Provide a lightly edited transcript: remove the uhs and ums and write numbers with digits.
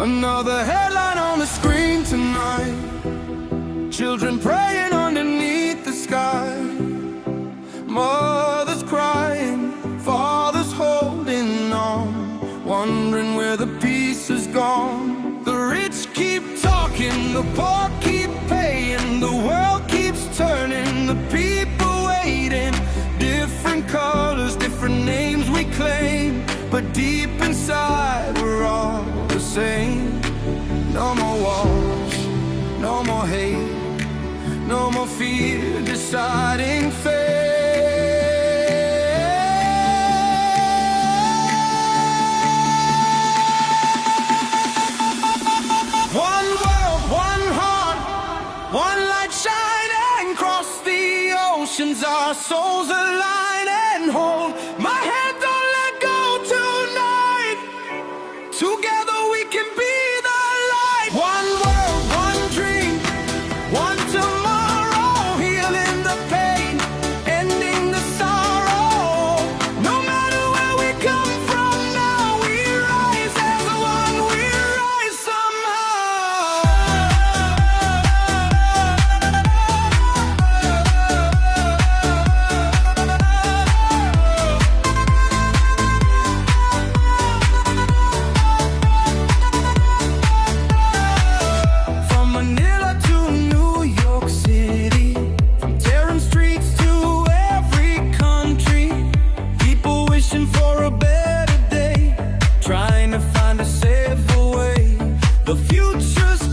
Another headline on the screen tonight. Children praying underneath the sky. Mothers crying, fathers holding on, wondering where the peace has gone. The rich keep talking, the poor keep paying, the world keeps turning, the people waiting. Different colors, different names we claim, but deep inside we're all the same. No more wars, no more hate, no more fear deciding fate. One world, one heart, one light shining across the oceans. Our souls align and hold my hand, don't let go tonight. Together we can be the light. One world, one dream, one tomorrow, healing the pain, ending the sorrow. No matter where we come from now, we rise as one, we rise somehow. From Manila to New York City, from Tehran streets to every country, people wishing for a better day, trying to find a safer way. The future's